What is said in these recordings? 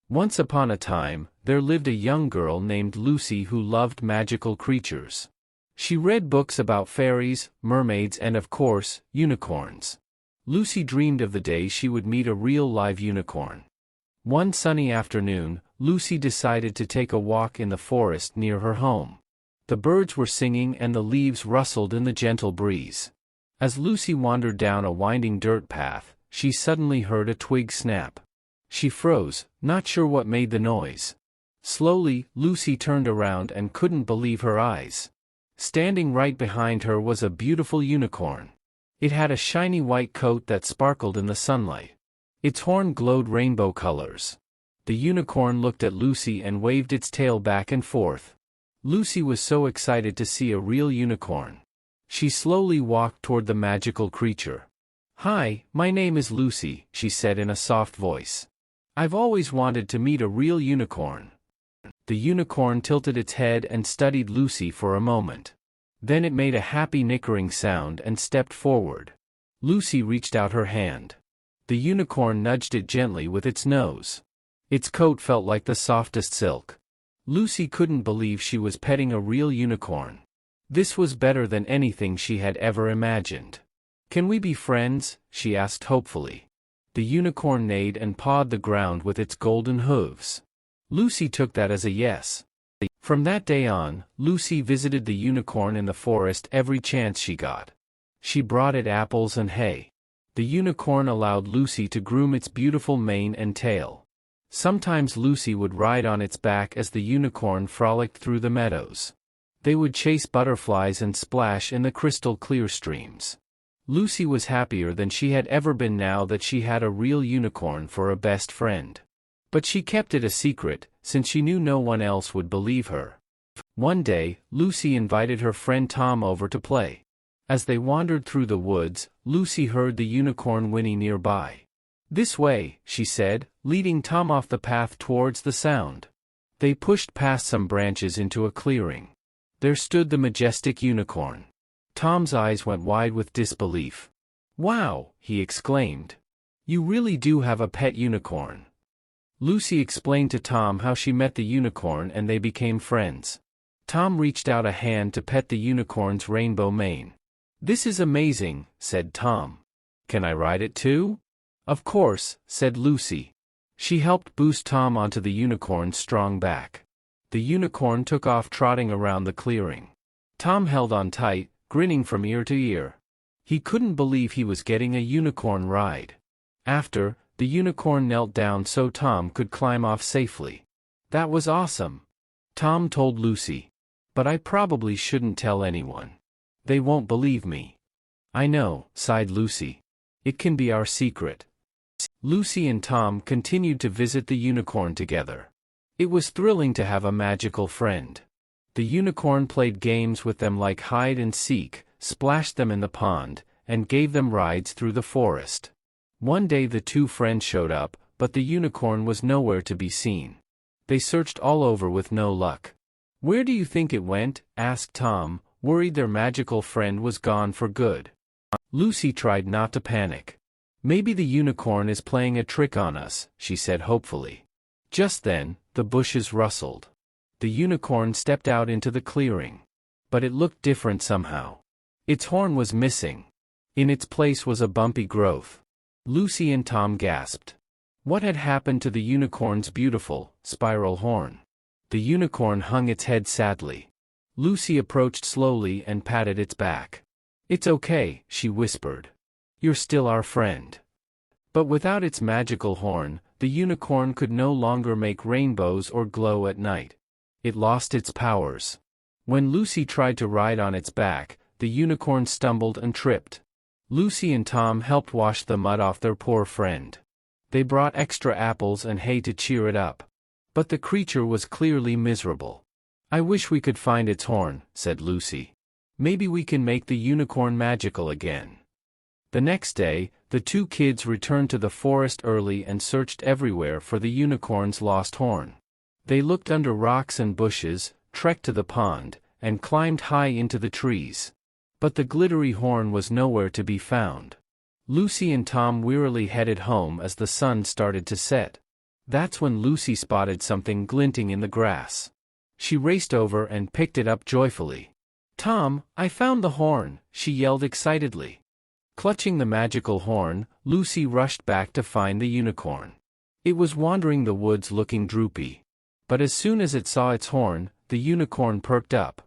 Once upon a time, there lived a young girl named Lucy who loved magical creatures. She read books about fairies, mermaids and of course, unicorns. Lucy dreamed of the day she would meet a real live unicorn. One sunny afternoon, Lucy decided to take a walk in the forest near her home. The birds were singing and the leaves rustled in the gentle breeze. As Lucy wandered down a winding dirt path, she suddenly heard a twig snap. She froze, not sure what made the noise. Slowly, Lucy turned around and couldn't believe her eyes. Standing right behind her was a beautiful unicorn. It had a shiny white coat that sparkled in the sunlight. Its horn glowed rainbow colors. The unicorn looked at Lucy and waved its tail back and forth. Lucy was so excited to see a real unicorn. She slowly walked toward the magical creature. "Hi, my name is Lucy," she said in a soft voice. "I've always wanted to meet a real unicorn." The unicorn tilted its head and studied Lucy for a moment. Then it made a happy nickering sound and stepped forward. Lucy reached out her hand. The unicorn nudged it gently with its nose. Its coat felt like the softest silk. Lucy couldn't believe she was petting a real unicorn. This was better than anything she had ever imagined. "Can we be friends?" she asked hopefully. The unicorn neighed and pawed the ground with its golden hooves. Lucy took that as a yes. From that day on, Lucy visited the unicorn in the forest every chance she got. She brought it apples and hay. The unicorn allowed Lucy to groom its beautiful mane and tail. Sometimes Lucy would ride on its back as the unicorn frolicked through the meadows. They would chase butterflies and splash in the crystal-clear streams. Lucy was happier than she had ever been now that she had a real unicorn for a best friend. But she kept it a secret, since she knew no one else would believe her. One day, Lucy invited her friend Tom over to play. As they wandered through the woods, Lucy heard the unicorn whinny nearby. "This way," she said, leading Tom off the path towards the sound. They pushed past some branches into a clearing. There stood the majestic unicorn. Tom's eyes went wide with disbelief. "Wow!" he exclaimed. "You really do have a pet unicorn." Lucy explained to Tom how she met the unicorn and they became friends. Tom reached out a hand to pet the unicorn's rainbow mane. "This is amazing," said Tom. "Can I ride it too?" "Of course," said Lucy. She helped boost Tom onto the unicorn's strong back. The unicorn took off trotting around the clearing. Tom held on tight, grinning from ear to ear. He couldn't believe he was getting a unicorn ride. After, the unicorn knelt down so Tom could climb off safely. "That was awesome," Tom told Lucy. "But I probably shouldn't tell anyone. They won't believe me." "I know," sighed Lucy. "It can be our secret." Lucy and Tom continued to visit the unicorn together. It was thrilling to have a magical friend. The unicorn played games with them like hide and seek, splashed them in the pond, and gave them rides through the forest. One day the two friends showed up, but the unicorn was nowhere to be seen. They searched all over with no luck. "Where do you think it went?" asked Tom, worried their magical friend was gone for good. Lucy tried not to panic. "Maybe the unicorn is playing a trick on us," she said hopefully. Just then, the bushes rustled. The unicorn stepped out into the clearing. But it looked different somehow. Its horn was missing. In its place was a bumpy growth. Lucy and Tom gasped. What had happened to the unicorn's beautiful, spiral horn? The unicorn hung its head sadly. Lucy approached slowly and patted its back. "It's okay," she whispered. "You're still our friend." But without its magical horn, the unicorn could no longer make rainbows or glow at night. It lost its powers. When Lucy tried to ride on its back, the unicorn stumbled and tripped. Lucy and Tom helped wash the mud off their poor friend. They brought extra apples and hay to cheer it up. But the creature was clearly miserable. "I wish we could find its horn," said Lucy. "Maybe we can make the unicorn magical again." The next day, the two kids returned to the forest early and searched everywhere for the unicorn's lost horn. They looked under rocks and bushes, trekked to the pond, and climbed high into the trees. But the glittery horn was nowhere to be found. Lucy and Tom wearily headed home as the sun started to set. That's when Lucy spotted something glinting in the grass. She raced over and picked it up joyfully. "Tom, I found the horn," she yelled excitedly. Clutching the magical horn, Lucy rushed back to find the unicorn. It was wandering the woods looking droopy. But as soon as it saw its horn, the unicorn perked up.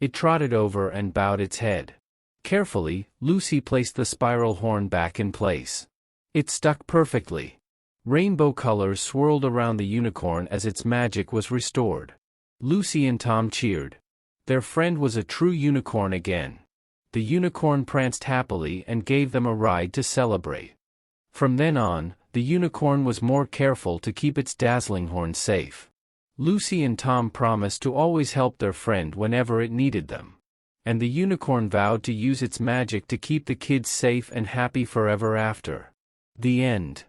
It trotted over and bowed its head. Carefully, Lucy placed the spiral horn back in place. It stuck perfectly. Rainbow colors swirled around the unicorn as its magic was restored. Lucy and Tom cheered. Their friend was a true unicorn again. The unicorn pranced happily and gave them a ride to celebrate. From then on, the unicorn was more careful to keep its dazzling horn safe. Lucy and Tom promised to always help their friend whenever it needed them. And the unicorn vowed to use its magic to keep the kids safe and happy forever after. The end.